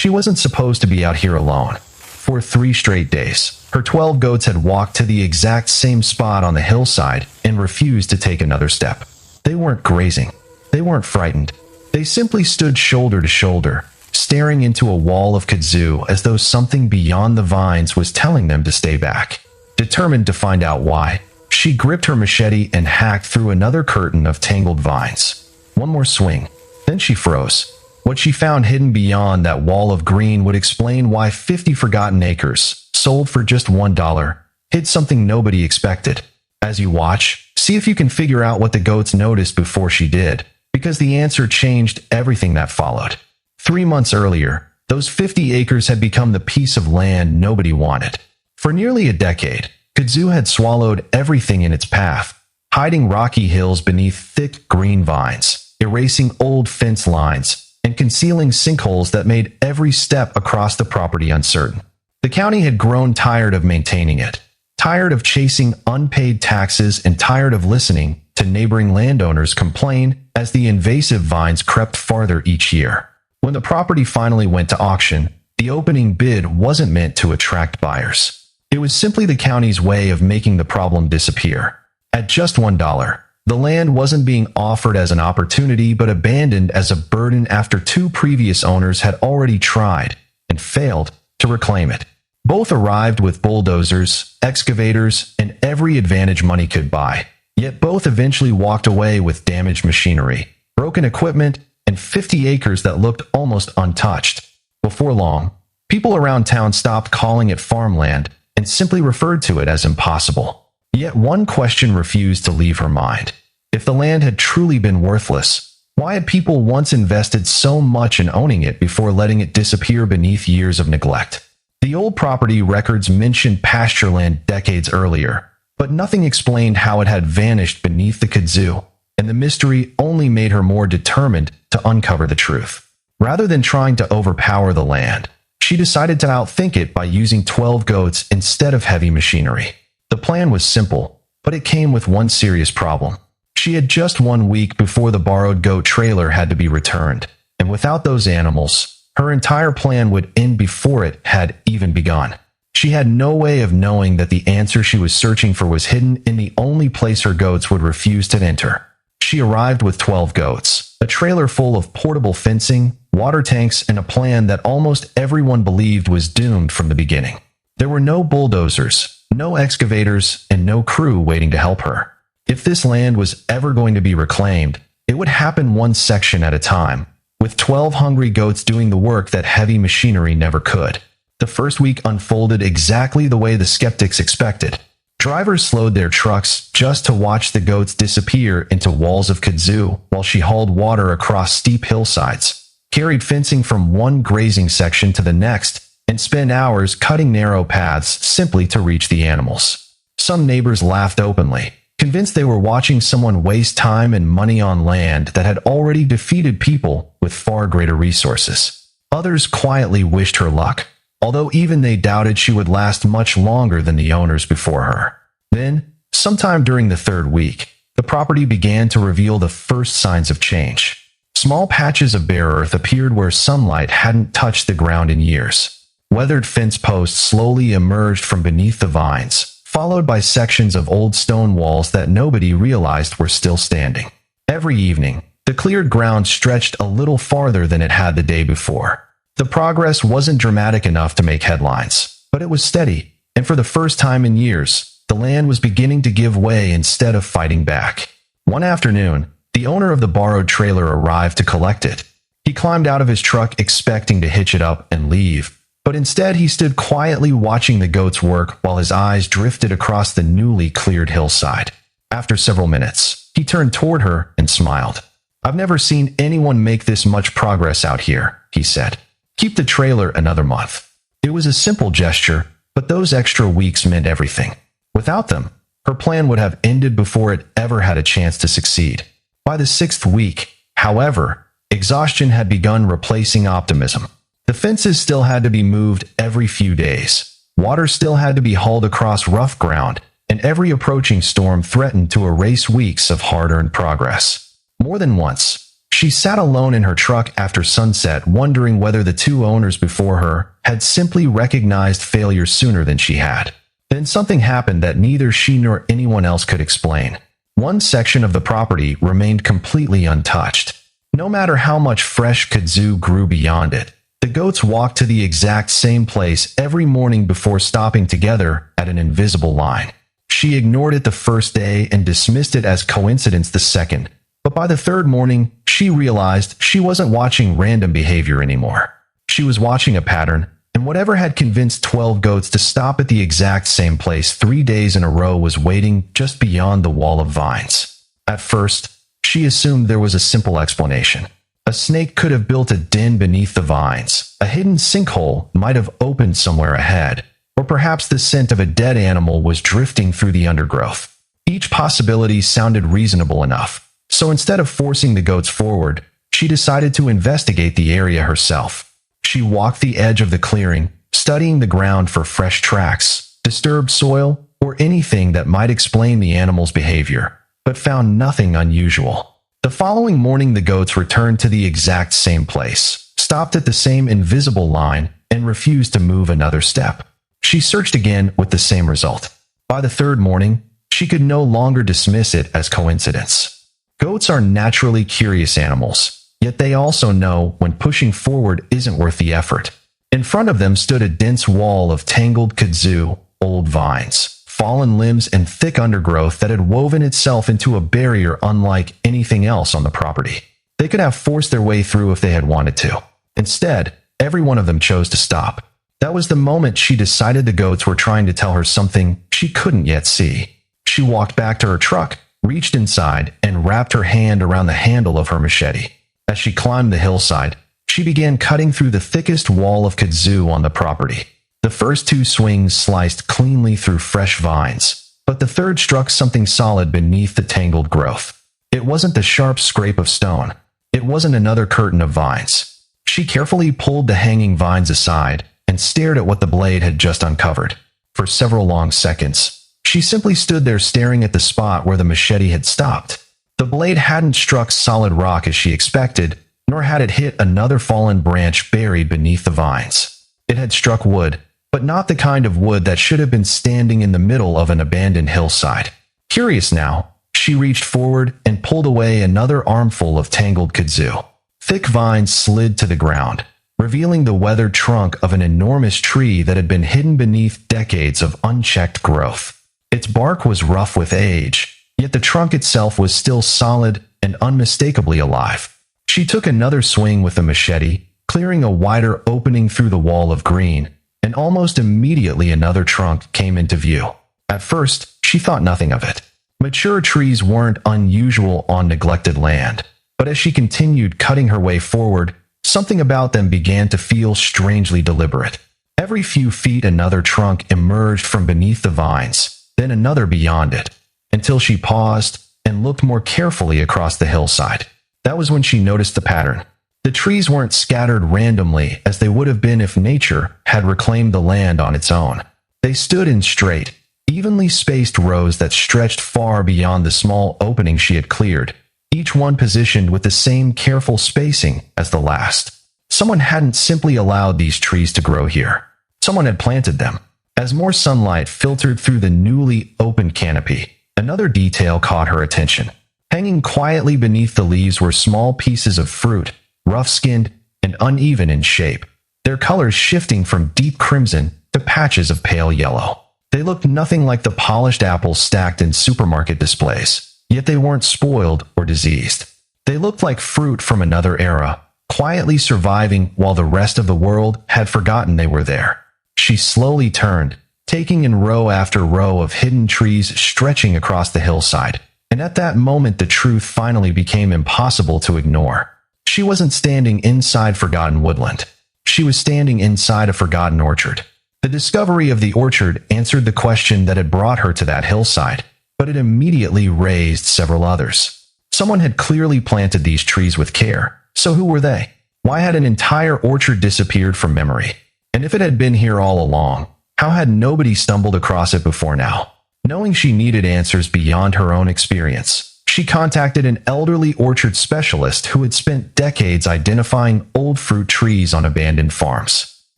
She wasn't supposed to be out here alone. For 3 straight days, her 12 goats had walked to the exact same spot on the hillside and refused to take another step. They weren't grazing. They weren't frightened. They simply stood shoulder to shoulder, staring into a wall of kudzu as though something beyond the vines was telling them to stay back. Determined to find out why, she gripped her machete and hacked through another curtain of tangled vines. One more swing, then she froze. What she found hidden beyond that wall of green would explain why 50 forgotten acres, sold for just $1, hid something nobody expected. As you watch, see if you can figure out what the goats noticed before she did, because the answer changed everything that followed. 3 months earlier, those 50 acres had become the piece of land nobody wanted. For nearly a decade, kudzu had swallowed everything in its path, hiding rocky hills beneath thick green vines, erasing old fence lines, and concealing sinkholes that made every step across the property uncertain. The county had grown tired of maintaining it, tired of chasing unpaid taxes, and tired of listening to neighboring landowners complain as the invasive vines crept farther each year. When the property finally went to auction, the opening bid wasn't meant to attract buyers. It was simply the county's way of making the problem disappear. At just $1, the land wasn't being offered as an opportunity but abandoned as a burden after 2 previous owners had already tried and failed to reclaim it. Both arrived with bulldozers, excavators, and every advantage money could buy. Yet both eventually walked away with damaged machinery, broken equipment, and 50 acres that looked almost untouched. Before long, people around town stopped calling it farmland and simply referred to it as impossible. Yet one question refused to leave her mind. If the land had truly been worthless, why had people once invested so much in owning it before letting it disappear beneath years of neglect? The old property records mentioned pasture land decades earlier, but nothing explained how it had vanished beneath the kudzu, and the mystery only made her more determined to uncover the truth. Rather than trying to overpower the land, she decided to outthink it by using 12 goats instead of heavy machinery. The plan was simple, but it came with one serious problem. She had just 1 week before the borrowed goat trailer had to be returned, and without those animals, her entire plan would end before it had even begun. She had no way of knowing that the answer she was searching for was hidden in the only place her goats would refuse to enter. She arrived with 12 goats, a trailer full of portable fencing, water tanks, and a plan that almost everyone believed was doomed from the beginning. There were no bulldozers, no excavators, and no crew waiting to help her. If this land was ever going to be reclaimed, it would happen one section at a time, with 12 hungry goats doing the work that heavy machinery never could. The first week unfolded exactly the way the skeptics expected. Drivers slowed their trucks just to watch the goats disappear into walls of kudzu while she hauled water across steep hillsides, carried fencing from one grazing section to the next, and spent hours cutting narrow paths simply to reach the animals. Some neighbors laughed openly, convinced they were watching someone waste time and money on land that had already defeated people with far greater resources. Others quietly wished her luck, although even they doubted she would last much longer than the owners before her. Then, sometime during the 3rd week, the property began to reveal the first signs of change. Small patches of bare earth appeared where sunlight hadn't touched the ground in years. Weathered fence posts slowly emerged from beneath the vines, followed by sections of old stone walls that nobody realized were still standing. Every evening, the cleared ground stretched a little farther than it had the day before. The progress wasn't dramatic enough to make headlines, but it was steady, and for the first time in years, the land was beginning to give way instead of fighting back. One afternoon, the owner of the borrowed trailer arrived to collect it. He climbed out of his truck expecting to hitch it up and leave, but instead he stood quietly watching the goats work while his eyes drifted across the newly cleared hillside. After several minutes, he turned toward her and smiled. "I've never seen anyone make this much progress out here," he said. "Keep the trailer another month." It was a simple gesture, but those extra weeks meant everything. Without them, her plan would have ended before it ever had a chance to succeed. By the 6th week, however, exhaustion had begun replacing optimism. The fences still had to be moved every few days. Water still had to be hauled across rough ground, and every approaching storm threatened to erase weeks of hard-earned progress. More than once, She sat alone in her truck after sunset, wondering whether the two owners before her had simply recognized failure sooner than she had. Then something happened that neither she nor anyone else could explain. One section of the property remained completely untouched. No matter how much fresh kudzu grew beyond it, the goats walked to the exact same place every morning before stopping together at an invisible line. She ignored it the first day and dismissed it as coincidence the second. But by the third morning, she realized she wasn't watching random behavior anymore. She was watching a pattern, and whatever had convinced 12 goats to stop at the exact same place 3 days in a row was waiting just beyond the wall of vines. At first, she assumed there was a simple explanation. A snake could have built a den beneath the vines. A hidden sinkhole might have opened somewhere ahead. Or perhaps the scent of a dead animal was drifting through the undergrowth. Each possibility sounded reasonable enough. So instead of forcing the goats forward, she decided to investigate the area herself. She walked the edge of the clearing, studying the ground for fresh tracks, disturbed soil, or anything that might explain the animal's behavior, but found nothing unusual. The following morning, the goats returned to the exact same place, stopped at the same invisible line, and refused to move another step. She searched again with the same result. By the third morning, she could no longer dismiss it as coincidence. Goats are naturally curious animals, yet they also know when pushing forward isn't worth the effort. In front of them stood a dense wall of tangled kudzu, old vines, fallen limbs, and thick undergrowth that had woven itself into a barrier unlike anything else on the property. They could have forced their way through if they had wanted to. Instead, every one of them chose to stop. That was the moment she decided the goats were trying to tell her something she couldn't yet see. She walked back to her truck, reached inside, and wrapped her hand around the handle of her machete. As she climbed the hillside, she began cutting through the thickest wall of kudzu on the property. The first two swings sliced cleanly through fresh vines, but the third struck something solid beneath the tangled growth. It wasn't the sharp scrape of stone. It wasn't another curtain of vines. She carefully pulled the hanging vines aside and stared at what the blade had just uncovered. For several long seconds, she simply stood there staring at the spot where the machete had stopped. The blade hadn't struck solid rock as she expected, nor had it hit another fallen branch buried beneath the vines. It had struck wood, but not the kind of wood that should have been standing in the middle of an abandoned hillside. Curious now, she reached forward and pulled away another armful of tangled kudzu. Thick vines slid to the ground, revealing the weathered trunk of an enormous tree that had been hidden beneath decades of unchecked growth. Its bark was rough with age, yet the trunk itself was still solid and unmistakably alive. She took another swing with the machete, clearing a wider opening through the wall of green, and almost immediately another trunk came into view. At first, she thought nothing of it. Mature trees weren't unusual on neglected land, but as she continued cutting her way forward, something about them began to feel strangely deliberate. Every few feet another trunk emerged from beneath the vines, then another beyond it, until she paused and looked more carefully across the hillside. That was when she noticed the pattern. The trees weren't scattered randomly as they would have been if nature had reclaimed the land on its own. They stood in straight, evenly spaced rows that stretched far beyond the small opening she had cleared, each one positioned with the same careful spacing as the last. Someone hadn't simply allowed these trees to grow here. Someone had planted them. As more sunlight filtered through the newly opened canopy, another detail caught her attention. Hanging quietly beneath the leaves were small pieces of fruit, rough-skinned and uneven in shape, their colors shifting from deep crimson to patches of pale yellow. They looked nothing like the polished apples stacked in supermarket displays, yet they weren't spoiled or diseased. They looked like fruit from another era, quietly surviving while the rest of the world had forgotten they were there. She slowly turned, taking in row after row of hidden trees stretching across the hillside, and at that moment the truth finally became impossible to ignore. She wasn't standing inside forgotten woodland. She was standing inside a forgotten orchard. The discovery of the orchard answered the question that had brought her to that hillside, but it immediately raised several others. Someone had clearly planted these trees with care, so who were they? Why had an entire orchard disappeared from memory? And if it had been here all along, how had nobody stumbled across it before now? Knowing she needed answers beyond her own experience, She contacted an elderly orchard specialist who had spent decades identifying old fruit trees on abandoned farms.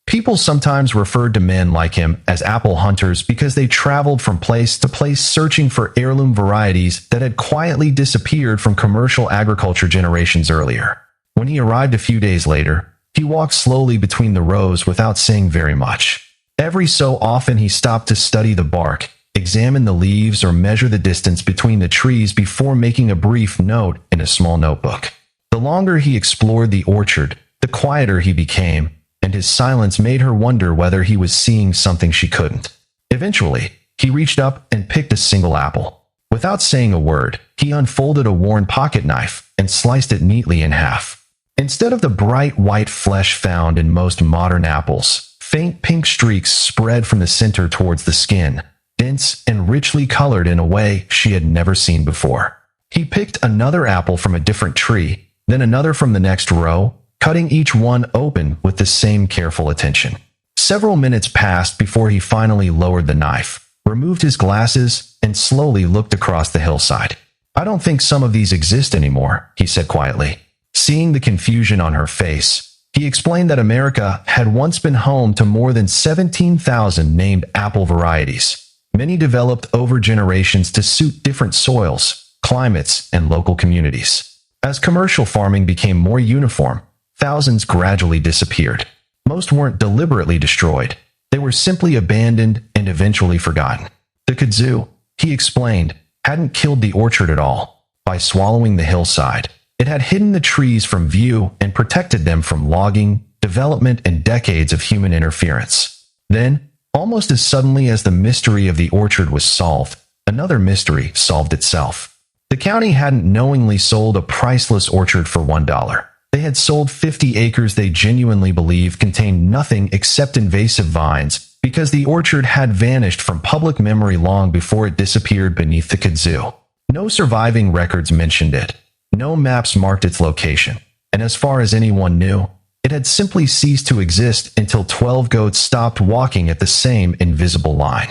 People sometimes referred to men like him as apple hunters because they traveled from place to place searching for heirloom varieties that had quietly disappeared from commercial agriculture generations earlier. When he arrived a few days later, he walked slowly between the rows without saying very much. Every so often he stopped to study the bark, examine the leaves, or measure the distance between the trees before making a brief note in a small notebook. The longer he explored the orchard, the quieter he became, and his silence made her wonder whether he was seeing something she couldn't. Eventually, he reached up and picked a single apple. Without saying a word, he unfolded a worn pocket knife and sliced it neatly in half. Instead of the bright white flesh found in most modern apples, faint pink streaks spread from the center towards the skin, dense and richly colored in a way she had never seen before. He picked another apple from a different tree, then another from the next row, cutting each one open with the same careful attention. Several minutes passed before he finally lowered the knife, removed his glasses, and slowly looked across the hillside. "I don't think some of these exist anymore," he said quietly. Seeing the confusion on her face, he explained that America had once been home to more than 17,000 named apple varieties, many developed over generations to suit different soils, climates, and local communities. As commercial farming became more uniform, thousands gradually disappeared. Most weren't deliberately destroyed. They were simply abandoned and eventually forgotten. The kudzu, he explained, hadn't killed the orchard at all. By swallowing the hillside, it had hidden the trees from view and protected them from logging, development, and decades of human interference. Then, almost as suddenly as the mystery of the orchard was solved, another mystery solved itself. The county hadn't knowingly sold a priceless orchard for $1. They had sold 50 acres they genuinely believed contained nothing except invasive vines because the orchard had vanished from public memory long before it disappeared beneath the kudzu. No surviving records mentioned it. No maps marked its location. And as far as anyone knew, it had simply ceased to exist until 12 goats stopped walking at the same invisible line.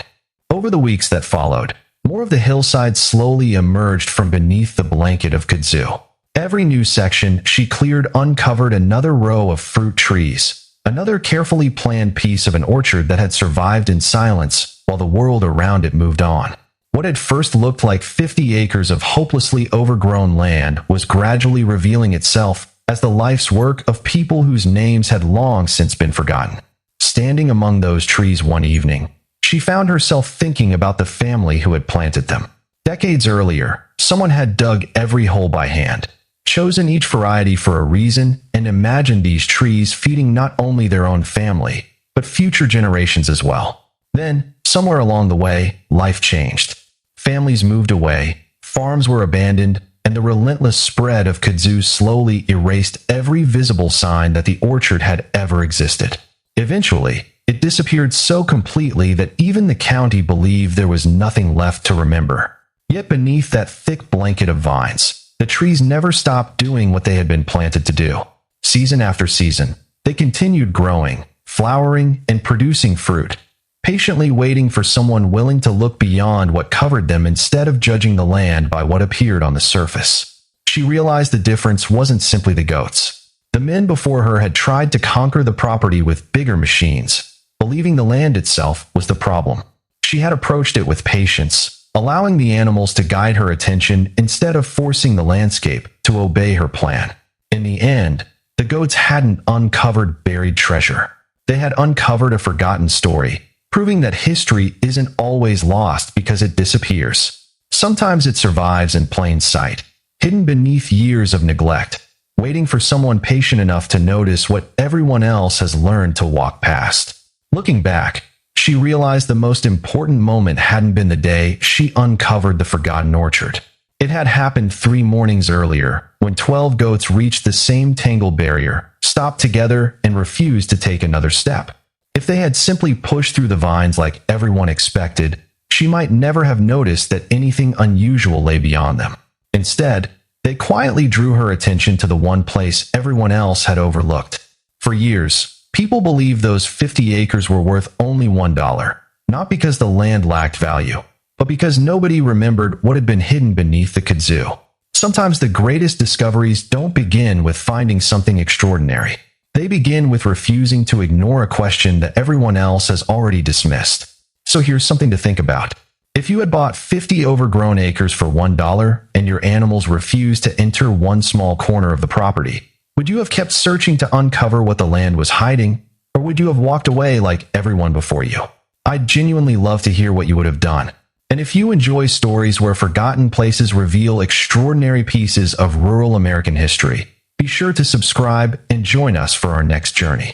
Over the weeks that followed, more of the hillside slowly emerged from beneath the blanket of kudzu. Every new section she cleared uncovered another row of fruit trees, another carefully planned piece of an orchard that had survived in silence while the world around it moved on. What had first looked like 50 acres of hopelessly overgrown land was gradually revealing itself as the life's work of people whose names had long since been forgotten. Standing among those trees one evening, she found herself thinking about the family who had planted them. Decades earlier, someone had dug every hole by hand, chosen each variety for a reason, and imagined these trees feeding not only their own family, but future generations as well. Then, somewhere along the way, life changed. Families moved away, farms were abandoned, and the relentless spread of kudzu slowly erased every visible sign that the orchard had ever existed. Eventually, it disappeared so completely that even the county believed there was nothing left to remember. Yet beneath that thick blanket of vines, the trees never stopped doing what they had been planted to do. Season after season, they continued growing, flowering, and producing fruit, patiently waiting for someone willing to look beyond what covered them instead of judging the land by what appeared on the surface. She realized the difference wasn't simply the goats. The men before her had tried to conquer the property with bigger machines, believing the land itself was the problem. She had approached it with patience, allowing the animals to guide her attention instead of forcing the landscape to obey her plan. In the end, the goats hadn't uncovered buried treasure. They had uncovered a forgotten story, proving that history isn't always lost because it disappears. Sometimes it survives in plain sight, hidden beneath years of neglect, waiting for someone patient enough to notice what everyone else has learned to walk past. Looking back, she realized the most important moment hadn't been the day she uncovered the forgotten orchard. It had happened 3 mornings earlier, when 12 goats reached the same tangled barrier, stopped together, and refused to take another step. If they had simply pushed through the vines like everyone expected, she might never have noticed that anything unusual lay beyond them. Instead, they quietly drew her attention to the one place everyone else had overlooked. For years, people believed those 50 acres were worth only $1, not because the land lacked value, but because nobody remembered what had been hidden beneath the kudzu. Sometimes the greatest discoveries don't begin with finding something extraordinary. They begin with refusing to ignore a question that everyone else has already dismissed. So here's something to think about. If you had bought 50 overgrown acres for $1 and your animals refused to enter one small corner of the property, would you have kept searching to uncover what the land was hiding, or would you have walked away like everyone before you? I'd genuinely love to hear what you would have done. And if you enjoy stories where forgotten places reveal extraordinary pieces of rural American history, be sure to subscribe and join us for our next journey.